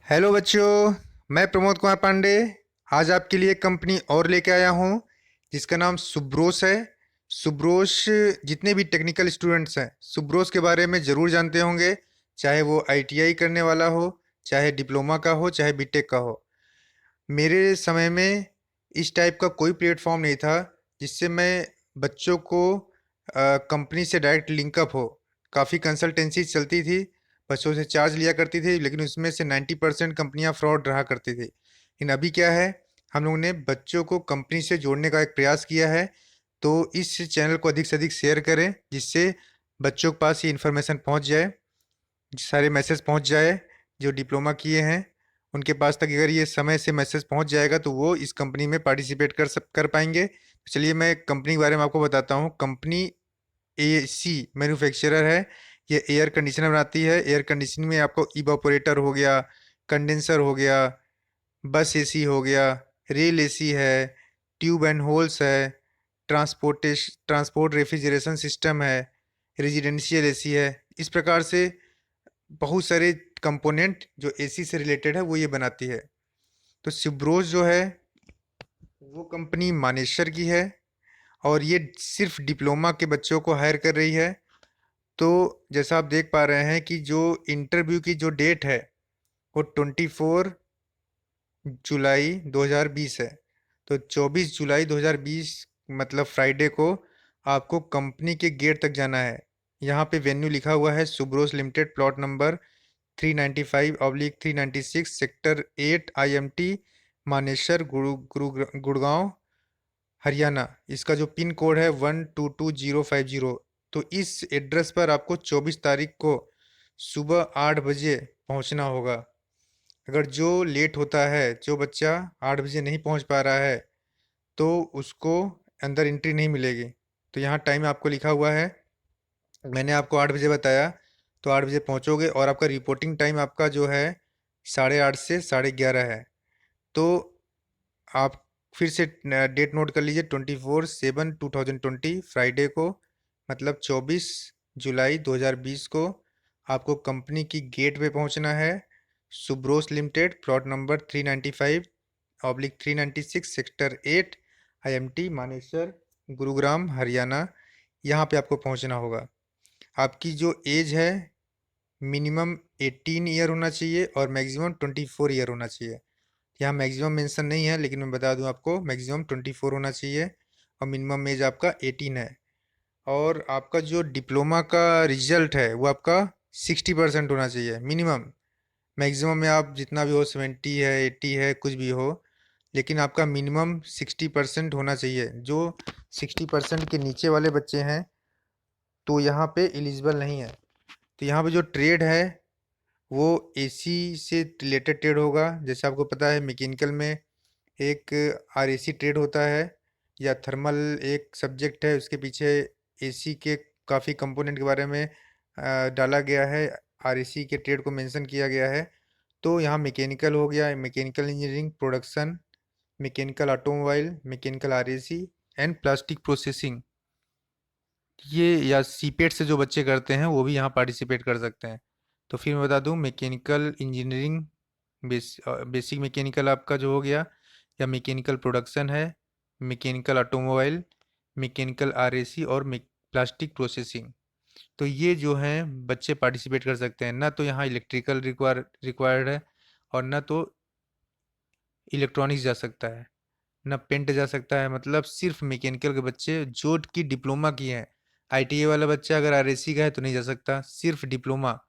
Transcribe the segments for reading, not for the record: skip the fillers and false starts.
Hello बच्चों। मैं प्रमोद कुमार पांडे आज आपके लिए एक कंपनी और लेके आया हूँ जिसका नाम सुब्रोस है। सुब्रोस जितने भी टेक्निकल स्टूडेंट्स हैं सुब्रोस के बारे में ज़रूर जानते होंगे, चाहे वो आईटीआई करने वाला हो, चाहे डिप्लोमा का हो, चाहे बीटेक का हो। मेरे समय में इस टाइप का कोई प्लेटफॉर्म नहीं था जिससे मैं बच्चों को कंपनी से डायरेक्ट लिंकअप हो। काफ़ी कंसल्टेंसी चलती थी, बच्चों से चार्ज लिया करती थी, लेकिन उसमें से 90% कंपनियां फ्रॉड रहा करती थी। लेकिन अभी क्या है, हम लोगों ने बच्चों को कंपनी से जोड़ने का एक प्रयास किया है। तो इस चैनल को अधिक से अधिक शेयर करें जिससे बच्चों के पास ये इन्फॉर्मेशन पहुंच जाए, सारे मैसेज पहुंच जाए। जो डिप्लोमा किए हैं उनके पास तक अगर ये समय से मैसेज पहुंच जाएगा तो वो इस कंपनी में पार्टिसिपेट कर पाएंगे। तो चलिए मैं कंपनी के बारे में आपको बताता हूँ। कंपनी एसी मैन्युफैक्चरर है। ये एयर कंडीशनर बनाती है। एयर कंडीशनिंग में आपको इवापोरेटर हो गया, कंडेंसर हो गया, बस एसी हो गया, रेल एसी है, ट्यूब एंड होल्स है, ट्रांसपोर्ट रेफ्रिजरेशन सिस्टम है, रेजिडेंशियल एसी है। इस प्रकार से बहुत सारे कंपोनेंट जो एसी से रिलेटेड है वो ये बनाती है। तो सिब्रोस जो है वो कंपनी मानेसर की है और ये सिर्फ डिप्लोमा के बच्चों को हायर कर रही है। तो जैसा आप देख पा रहे हैं कि जो इंटरव्यू की जो डेट है वो 24 जुलाई 2020 है। तो 24 जुलाई 2020 मतलब फ्राइडे को आपको कंपनी के गेट तक जाना है। यहाँ पे वेन्यू लिखा हुआ है Subros limited, plot number 395/396, sector 8 IMT, Manesar, Gurgaon, Haryana. इसका जो पिन कोड है 122050। तो इस एड्रेस पर आपको 24 तारीख को सुबह 8 बजे पहुंचना होगा। अगर जो लेट होता है, जो बच्चा 8 बजे नहीं पहुंच पा रहा है, तो उसको अंदर एंट्री नहीं मिलेगी। तो यहाँ टाइम आपको लिखा हुआ है, मैंने आपको 8 बजे बताया। तो 8 बजे पहुंचोगे और आपका रिपोर्टिंग टाइम आपका जो है 8:30 से 11:30 है। तो आप फिर से डेट नोट कर लीजिए, 24/7/2020 फ्राइडे को, मतलब 24 जुलाई 2020 को आपको कंपनी की गेट पे पहुंचना है। Subros limited, plot number 395/396, sector 8 IMT, Manesar, Gurugram, Haryana. यहाँ पे आपको पहुंचना होगा। आपकी जो एज है मिनिमम 18 ईयर होना चाहिए और मैक्सिमम 24 ईयर होना चाहिए। यहाँ मैक्सिमम मेंशन नहीं है, लेकिन मैं बता दूं आपको मैक्सिमम 24 होना चाहिए और मिनिमम एज आपका 18 है। और आपका जो डिप्लोमा का रिजल्ट है वो आपका 60% होना चाहिए मिनिमम। मैक्सिमम में आप जितना भी हो, 70 है, 80 है, कुछ भी हो, लेकिन आपका मिनिमम 60% होना चाहिए। जो 60% के नीचे वाले बच्चे हैं तो यहाँ पे एलिजिबल नहीं है। तो यहाँ पे जो ट्रेड है वो एसी से रिलेटेड ट्रेड होगा। जैसे आपको पता है मैकेनिकल में एक आरएसी ट्रेड होता है, या थर्मल एक सब्जेक्ट है, उसके पीछे एसी के काफ़ी कंपोनेंट के बारे में डाला गया है, आरएसी के ट्रेड को मेंशन किया गया है। तो यहाँ मैकेनिकल हो गया, mechanical engineering production, mechanical automobile, mechanical RAC and plastic processing. ये या सीपेट से जो बच्चे करते हैं वो भी यहाँ पार्टिसिपेट कर सकते हैं। तो फिर मैं बता दूँ, मैकेनिकल इंजीनियरिंग बेसिक मैकेनिकल आपका जो हो गया, या मैकेनिकल प्रोडक्शन है, मैकेनिकल ऑटोमोबाइल, मैकेनिकल आरएसी और प्लास्टिक प्रोसेसिंग। तो ये जो हैं बच्चे पार्टिसिपेट कर सकते हैं। ना तो यहाँ इलेक्ट्रिकल रिक्वायर्ड है और ना तो इलेक्ट्रॉनिक्स जा सकता है, ना पेंट जा सकता है। मतलब सिर्फ मैकेनिकल के बच्चे जो कि डिप्लोमा किए हैं। आईटीआई वाला बच्चा अगर आरएसी का है तो नहीं जा सकता, सिर्फ डिप्लोमा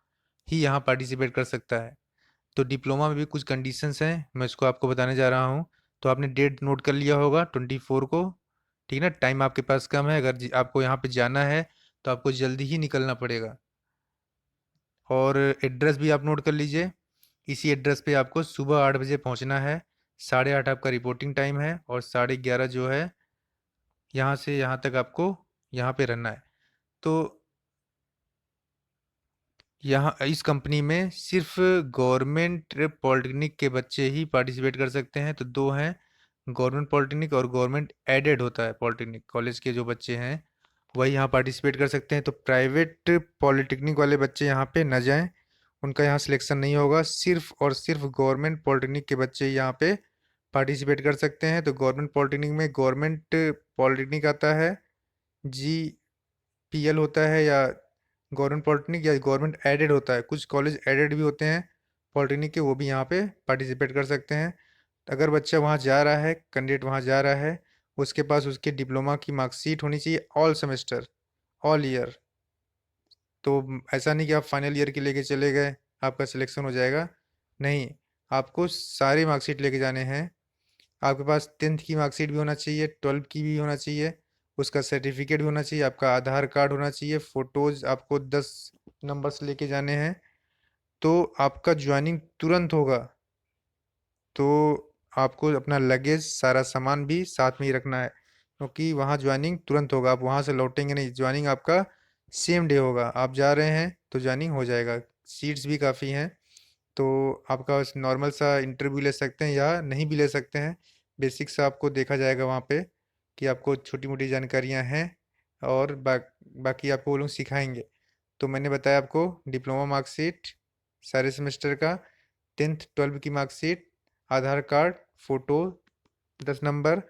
ही यहाँ पार्टिसिपेट कर सकता है। तो डिप्लोमा में भी कुछ कंडीशंस हैं, मैं इसको आपको बताने जा रहा हूँ। तो आपने डेट नोट कर लिया होगा 24 को, ठीक है ना। टाइम आपके पास कम है, अगर आपको यहाँ पे जाना है तो आपको जल्दी ही निकलना पड़ेगा। और एड्रेस भी आप नोट कर लीजिए। इसी एड्रेस पे आपको सुबह 8 बजे पहुँचना है। 8:30 आपका रिपोर्टिंग टाइम है और 11:30 जो है यहाँ से यहाँ तक आपको यहाँ पे रहना है। तो यहाँ इस कंपनी में सिर्फ गवर्नमेंट पॉलिटेक्निक के बच्चे ही पार्टिसिपेट कर सकते हैं। तो दो हैं, गवर्नमेंट पॉलिटेक्निक और गवर्नमेंट एडेड होता है पॉलिटेक्निक कॉलेज के जो बच्चे हैं वही यहाँ पार्टिसिपेट कर सकते हैं। तो प्राइवेट पॉलिटेक्निक वाले बच्चे यहाँ पे न जाएं, उनका यहाँ सिलेक्शन नहीं होगा। सिर्फ और सिर्फ गवर्नमेंट पॉलिटेक्निक के बच्चे यहाँ पे पार्टिसिपेट कर सकते हैं। तो गवर्नमेंट पॉलिटेक्निक में गवर्नमेंट पॉलिटेक्निक आता है, GPL होता है, या गवर्नमेंट पॉलिटेक्निक, या गवर्नमेंट एडेड होता है। कुछ कॉलेज एडेड भी होते हैं पॉलिटेक्निक के, वो भी यहाँ पे पार्टिसिपेट कर सकते हैं। अगर बच्चा वहाँ जा रहा है, कैंडिडेट वहाँ जा रहा है, उसके पास उसके डिप्लोमा की मार्कशीट होनी चाहिए, ऑल सेमेस्टर, ऑल ईयर। तो ऐसा नहीं कि आप फाइनल ईयर की लेके चले गए आपका सिलेक्शन हो जाएगा, नहीं। आपको सारे मार्कशीट लेके जाने हैं। आपके पास 10th की मार्कशीट भी होना चाहिए, 12th की भी होना चाहिए, उसका सर्टिफिकेट भी होना चाहिए, आपका आधार कार्ड होना चाहिए, फ़ोटोज़ आपको 10 नंबर्स लेके जाने हैं। तो आपका ज्वाइनिंग तुरंत होगा। तो आपको अपना लगेज, सारा सामान भी साथ में ही रखना है, क्योंकि वहाँ ज्वाइनिंग तुरंत होगा। आप वहाँ से लौटेंगे नहीं, ज्वाइनिंग आपका सेम डे होगा। आप जा रहे हैं तो ज्वाइनिंग हो जाएगा। सीट्स भी काफ़ी हैं, तो आपका नॉर्मल सा इंटरव्यू ले सकते हैं या नहीं भी ले सकते हैं। बेसिक सा आपको देखा जाएगा वहाँ पे कि आपको छोटी मोटी जानकारियाँ हैं, और बाकी आपको वो लोग सिखाएंगे। तो मैंने बताया आपको डिप्लोमा मार्कशीट सारे सेमेस्टर का, 10th 12th की मार्कशीट, आधार कार्ड, फ़ोटो 10 नंबर,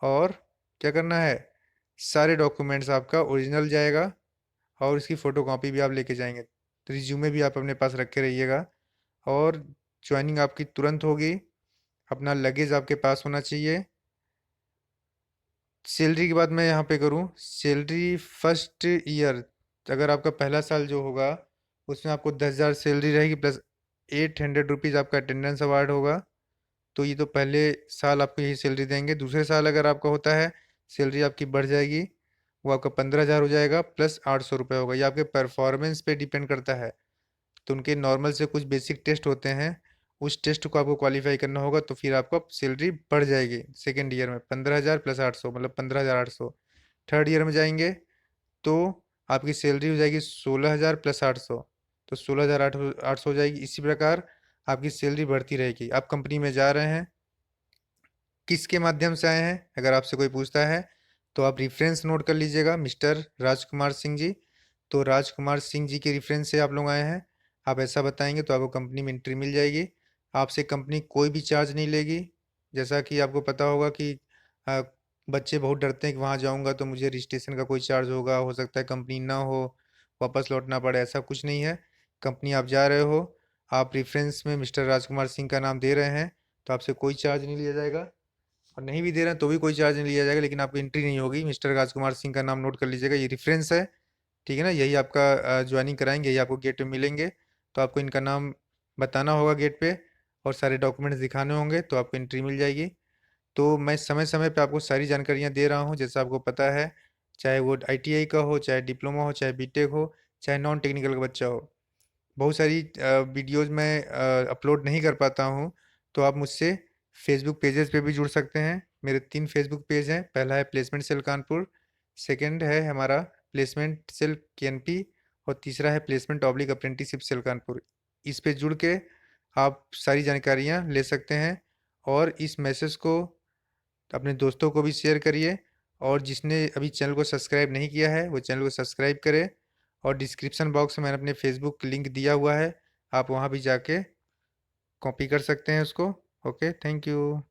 और क्या करना है, सारे डॉक्यूमेंट्स आपका ओरिजिनल जाएगा, और इसकी फ़ोटो कॉपी भी आप लेके जाएंगे। तो रिज्यूमे भी आप अपने पास रखे रहिएगा। और ज्वाइनिंग आपकी तुरंत होगी। अपना लगेज आपके पास होना चाहिए। सैलरी की बात मैं यहाँ पे करूँ, सैलरी फर्स्ट ईयर, अगर आपका पहला साल जो होगा उसमें आपको 10,000 सैलरी रहेगी, प्लस 800 रुपीज़ आपका अटेंडेंस अवार्ड होगा। तो ये तो पहले साल आपको यही सैलरी देंगे। दूसरे साल अगर आपका होता है, सैलरी आपकी बढ़ जाएगी, वो आपका 15,000 हो जाएगा, प्लस 800 रुपये होगा। ये आपके परफॉर्मेंस पे डिपेंड करता है। तो उनके नॉर्मल से कुछ बेसिक टेस्ट होते हैं, उस टेस्ट को आपको क्वालिफाई करना होगा, तो फिर आपका सैलरी बढ़ जाएगी। सेकेंड ईयर में 15,000 प्लस 800, मतलब 15,800। थर्ड ईयर में जाएंगे तो आपकी सैलरी हो जाएगी 16,000 प्लस 800, तो 16,000 800 हो जाएगी। इसी प्रकार आपकी सैलरी बढ़ती रहेगी। आप कंपनी में जा रहे हैं, किसके माध्यम से आए हैं, अगर आपसे कोई पूछता है तो आप रेफरेंस नोट कर लीजिएगा, मिस्टर राजकुमार सिंह जी। तो राजकुमार सिंह जी के रेफरेंस से आप लोग आए हैं, आप ऐसा बताएंगे तो आपको कंपनी में एंट्री मिल जाएगी। आपसे कंपनी कोई भी चार्ज नहीं लेगी। जैसा कि आपको पता होगा कि आ, बच्चे बहुत डरते हैं कि वहाँ जाऊँगा तो मुझे रजिस्ट्रेशन का कोई चार्ज होगा, हो सकता है कंपनी ना हो, वापस लौटना पड़े। ऐसा कुछ नहीं है। कंपनी आप जा रहे हो, आप रेफरेंस में मिस्टर राजकुमार सिंह का नाम दे रहे हैं, तो आपसे कोई चार्ज नहीं लिया जाएगा। और नहीं भी दे रहे हैं तो भी कोई चार्ज नहीं लिया जाएगा, लेकिन आपकी एंट्री नहीं होगी। मिस्टर राजकुमार सिंह का नाम नोट कर लीजिएगा, ये रेफरेंस है, ठीक है ना। यही आपका ज्वाइनिंग कराएंगे, यही आपको गेट पे मिलेंगे। तो आपको इनका नाम बताना होगा गेट पे, और सारे डॉक्यूमेंट्स दिखाने होंगे, तो आपको एंट्री मिल जाएगी। तो मैं समय समय पे आपको सारी जानकारियाँ दे रहा हूँ, जैसा आपको पता है, चाहे वो ITI का हो, चाहे डिप्लोमा हो, चाहे BTech हो, चाहे नॉन टेक्निकल का बच्चा हो। बहुत सारी वीडियोज़ मैं अपलोड नहीं कर पाता हूँ, तो आप मुझसे फेसबुक पेजेस पे भी जुड़ सकते हैं। मेरे 3 फेसबुक पेज हैं। पहला है प्लेसमेंट सेल कानपुर, सेकंड है हमारा प्लेसमेंट सेल KNP, और तीसरा है placement oblique apprenticeship cell Kanpur. इस पे जुड़ के आप सारी जानकारियाँ ले सकते हैं। और इस मैसेज को अपने दोस्तों को भी शेयर करिए, और जिसने अभी चैनल को सब्सक्राइब नहीं किया है वो चैनल को सब्सक्राइब करे। और डिस्क्रिप्शन बॉक्स में मैंने अपने फेसबुक लिंक दिया हुआ है, आप वहाँ भी जाके कॉपी कर सकते हैं उसको। Okay, thank you.